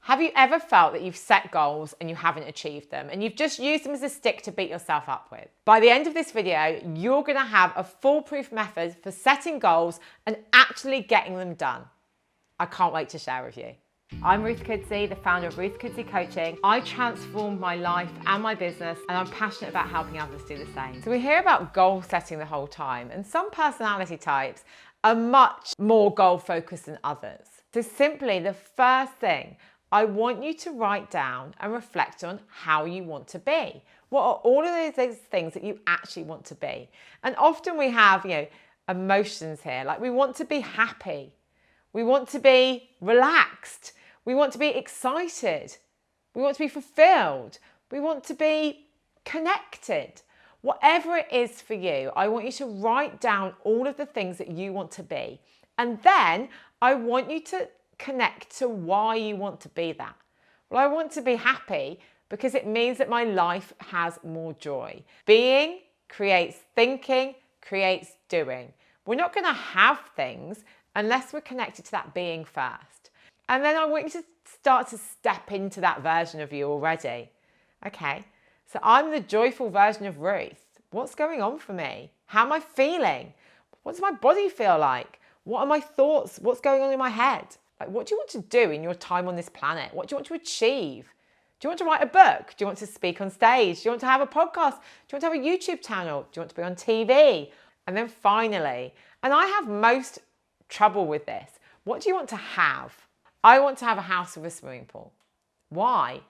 Have you ever felt that you've set goals and you haven't achieved them and you've just used them as a stick to beat yourself up with? By the end of this video, you're going to have a foolproof method for setting goals and actually getting them done. I can't wait to share with you. I'm Ruth Kudzi, the founder of Ruth Kudzi Coaching. I transformed my life and my business, and I'm passionate about helping others do the same. So we hear about goal setting the whole time, and some personality types are much more goal focused than others. So simply, the first thing I want you to write down and reflect on how you want to be. What are all of those things that you actually want to be? And often we have, emotions here. Like we want to be happy. We want to be relaxed. We want to be excited. We want to be fulfilled. We want to be connected. Whatever it is for you, I want you to write down all of the things that you want to be. And then I want you to connect to why you want to be that. Well, I want to be happy because it means that my life has more joy. Being creates thinking, creates doing. We're not going to have things unless we're connected to that being first. And then I want you to start to step into that version of you already. Okay, so I'm the joyful version of Ruth. What's going on for me? How am I feeling? What does my body feel like? What are my thoughts? What's going on in my head? Like, what do you want to do in your time on this planet? What do you want to achieve? Do you want to write a book? Do you want to speak on stage? Do you want to have a podcast? Do you want to have a YouTube channel? Do you want to be on TV? And then finally, and I have most trouble with this, what do you want to have? I want to have a house with a swimming pool. Why?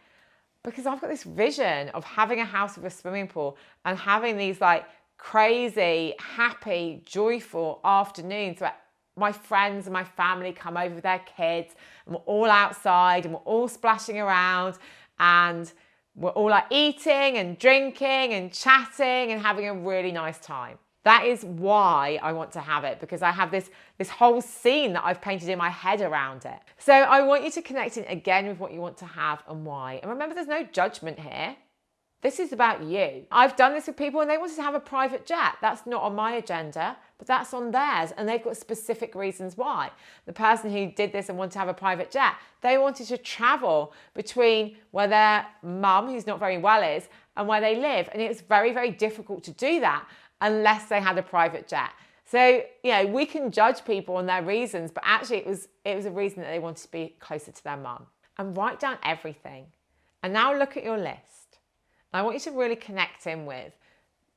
Because I've got this vision of having a house with a swimming pool and having these like crazy, happy, joyful afternoons where my friends and my family come over with their kids and we're all outside and we're all splashing around and we're all like eating and drinking and chatting and having a really nice time. That is why I want to have it, because I have this whole scene that I've painted in my head around it. So I want you to connect in again with what you want to have and why. And remember, there's no judgment here. This is about you. I've done this with people and they wanted to have a private jet. That's not on my agenda, but that's on theirs. And they've got specific reasons why. The person who did this and wanted to have a private jet, they wanted to travel between where their mum, who's not very well, is and where they live. And it's very, very difficult to do that unless they had a private jet. So, we can judge people on their reasons, but actually it was a reason that they wanted to be closer to their mum. And write down everything. And now look at your list. I want you to really connect in with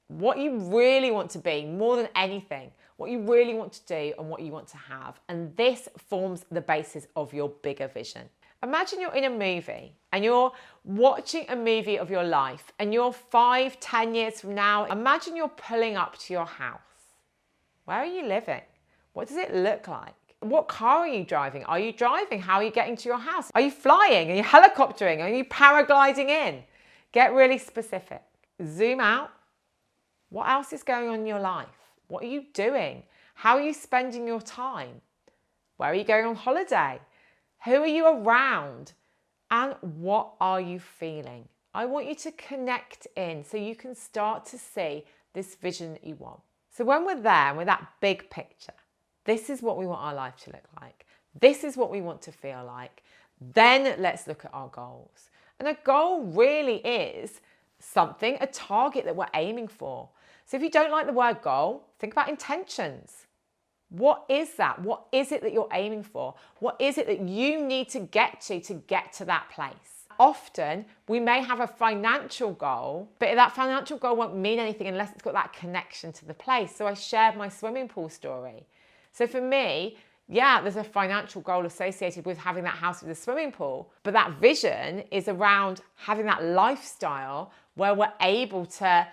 what you really want to be more than anything, what you really want to do and what you want to have. And this forms the basis of your bigger vision. Imagine you're in a movie and you're watching a movie of your life and you're 5-10 years from now. Imagine you're pulling up to your house. Where are you living? What does it look like? What car are you driving? Are you driving? How are you getting to your house? Are you flying? Are you helicoptering? Are you paragliding in? Get really specific. Zoom out. What else is going on in your life? What are you doing? How are you spending your time? Where are you going on holiday? Who are you around? And what are you feeling? I want you to connect in so you can start to see this vision that you want. So when we're there with that big picture, this is what we want our life to look like. This is what we want to feel like. Then let's look at our goals. And a goal really is something, a target that we're aiming for. So if you don't like the word goal, think about intentions. What is that? What is it that you're aiming for? What is it that you need to get to that place? Often we may have a financial goal, but that financial goal won't mean anything unless it's got that connection to the place. So I shared my swimming pool story. So for me, there's a financial goal associated with having that house with a swimming pool, but that vision is around having that lifestyle where we're able to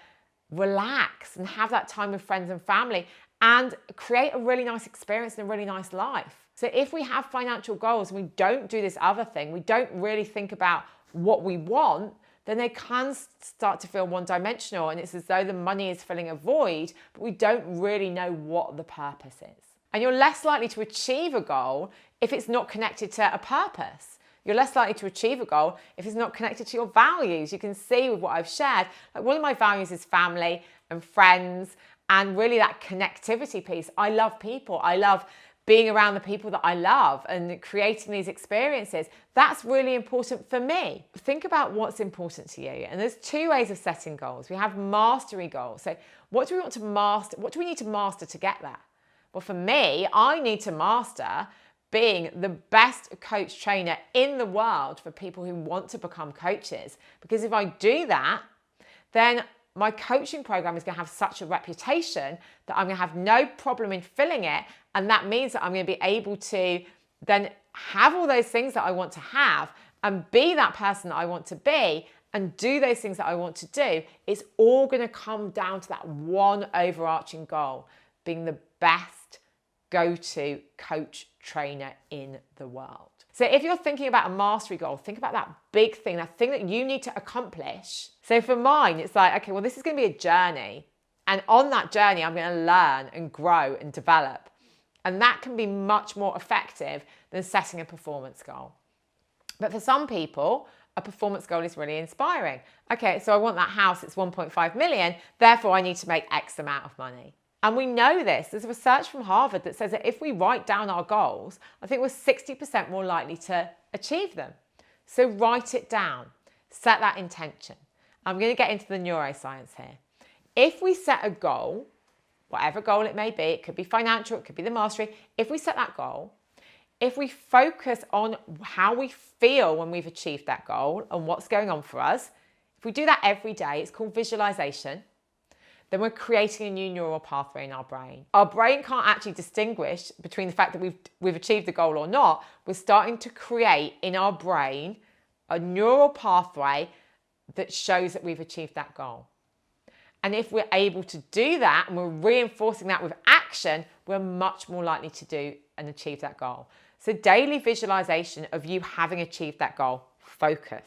relax and have that time with friends and family and create a really nice experience and a really nice life. So if we have financial goals and we don't do this other thing, we don't really think about what we want, then they can start to feel one-dimensional and it's as though the money is filling a void, but we don't really know what the purpose is. And you're less likely to achieve a goal if it's not connected to a purpose. You're less likely to achieve a goal if it's not connected to your values. You can see with what I've shared, like one of my values is family and friends and really that connectivity piece. I love people. I love being around the people that I love and creating these experiences. That's really important for me. Think about what's important to you. And there's two ways of setting goals. We have mastery goals. So what do we want to master? What do we need to master to get there? Well, for me, I need to master being the best coach trainer in the world for people who want to become coaches. Because if I do that, then my coaching program is going to have such a reputation that I'm going to have no problem in filling it. And that means that I'm going to be able to then have all those things that I want to have and be that person that I want to be and do those things that I want to do. It's all going to come down to that one overarching goal, being the best go-to coach trainer in the world. So if you're thinking about a mastery goal, think about that big thing, that thing that you need to accomplish. So for mine, it's like, okay, well, this is going to be a journey. And on that journey, I'm going to learn and grow and develop. And that can be much more effective than setting a performance goal. But for some people, a performance goal is really inspiring. Okay, so I want that house, it's 1.5 million, therefore I need to make X amount of money. And we know this. There's research from Harvard that says that if we write down our goals, I think we're 60% more likely to achieve them. So write it down. Set that intention. I'm going to get into the neuroscience here. If we set a goal, whatever goal it may be, it could be financial, it could be the mastery. If we set that goal, if we focus on how we feel when we've achieved that goal and what's going on for us, if we do that every day, it's called visualization. Then we're creating a new neural pathway in our brain. Our brain can't actually distinguish between the fact that we've achieved the goal or not. We're starting to create in our brain a neural pathway that shows that we've achieved that goal. And if we're able to do that and we're reinforcing that with action, we're much more likely to do and achieve that goal. So daily visualization of you having achieved that goal. Focus.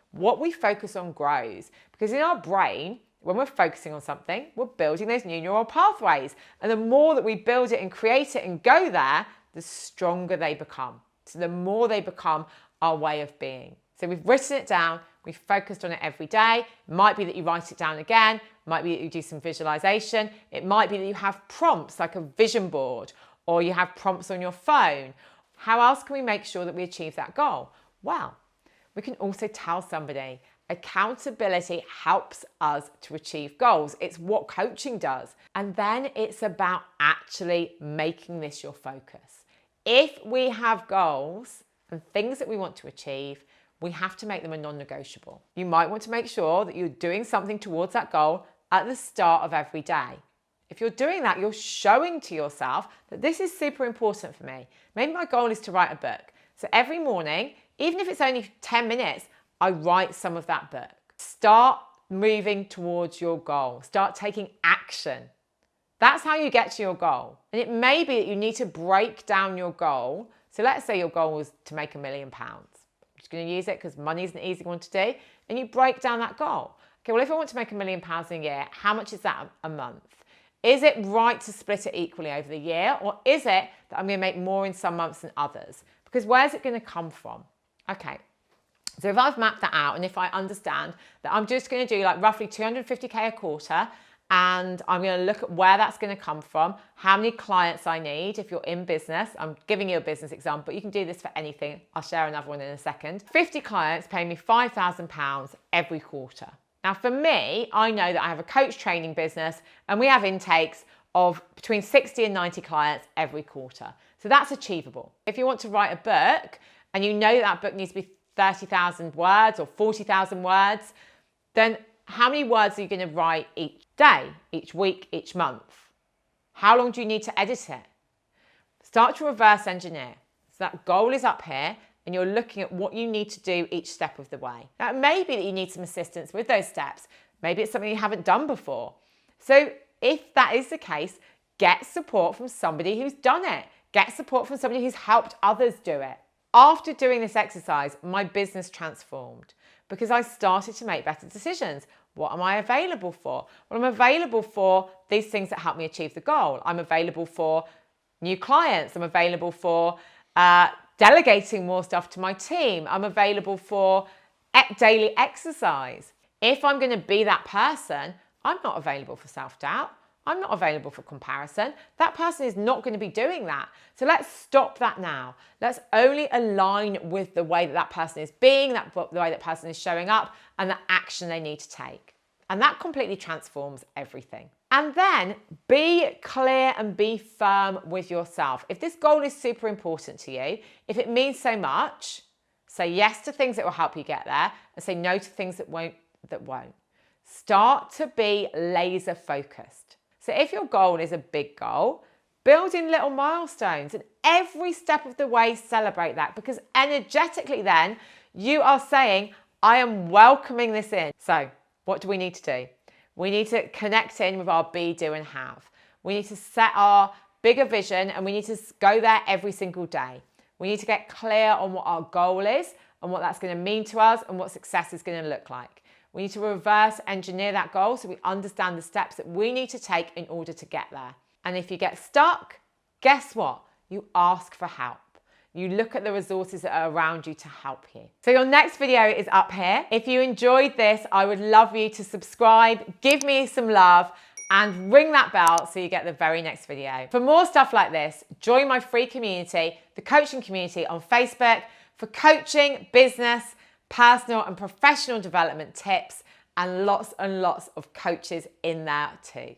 What we focus on grows, because in our brain, when we're focusing on something, we're building those new neural pathways. And the more that we build it and create it and go there, the stronger they become. So the more they become our way of being. So we've written it down, we've focused on it every day. It might be that you write it down again. It might be that you do some visualization. It might be that you have prompts like a vision board, or you have prompts on your phone. How else can we make sure that we achieve that goal? Well, we can also tell somebody. Accountability helps us to achieve goals. It's what coaching does. And then it's about actually making this your focus. If we have goals and things that we want to achieve, we have to make them a non-negotiable. You might want to make sure that you're doing something towards that goal at the start of every day. If you're doing that, you're showing to yourself that this is super important for me. Maybe my goal is to write a book. So every morning, even if it's only 10 minutes, I write some of that book. Start moving towards your goal. Start taking action. That's how you get to your goal. And it may be that you need to break down your goal. So let's say your goal was to make £1 million. I'm just going to use it because money is an easy one to do. And you break down that goal. Okay, well, if I want to make £1 million in a year, how much is that a month? Is it right to split it equally over the year? Or is it that I'm going to make more in some months than others? Because where's it going to come from? Okay. So if I've mapped that out and if I understand that I'm just going to do like roughly 250k a quarter, and I'm going to look at where that's going to come from, how many clients I need if you're in business. I'm giving you a business example, but you can do this for anything. I'll share another one in a second. 50 clients pay me £5,000 every quarter. Now for me, I know that I have a coach training business and we have intakes of between 60 and 90 clients every quarter. So that's achievable. If you want to write a book and you know that book needs to be 30,000 words or 40,000 words, then how many words are you going to write each day, each week, each month? How long do you need to edit it? Start to reverse engineer. So that goal is up here and you're looking at what you need to do each step of the way. Now, it may be that you need some assistance with those steps. Maybe it's something you haven't done before. So if that is the case, get support from somebody who's done it. Get support from somebody who's helped others do it. After doing this exercise, my business transformed because I started to make better decisions. What am I available for? Well, I'm available for these things that help me achieve the goal. I'm available for new clients. I'm available for delegating more stuff to my team. I'm available for daily exercise. If I'm going to be that person, I'm not available for self-doubt. I'm not available for comparison. That person is not going to be doing that. So let's stop that now. Let's only align with the way that that person is being, the way that person is showing up, and the action they need to take. And that completely transforms everything. And then be clear and be firm with yourself. If this goal is super important to you, if it means so much, say yes to things that will help you get there and say no to things that won't. Start to be laser focused. So if your goal is a big goal, build in little milestones and every step of the way celebrate that, because energetically then you are saying, I am welcoming this in. So what do we need to do? We need to connect in with our be, do, and have. We need to set our bigger vision and we need to go there every single day. We need to get clear on what our goal is and what that's going to mean to us and what success is going to look like. We need to reverse engineer that goal so we understand the steps that we need to take in order to get there. And if you get stuck, guess what? You ask for help. You look at the resources that are around you to help you. So your next video is up here. If you enjoyed this, I would love you to subscribe, give me some love, and ring that bell so you get the very next video. For more stuff like this, join my free community, the coaching community on Facebook, for coaching, business, personal and professional development tips, and lots of coaches in there too.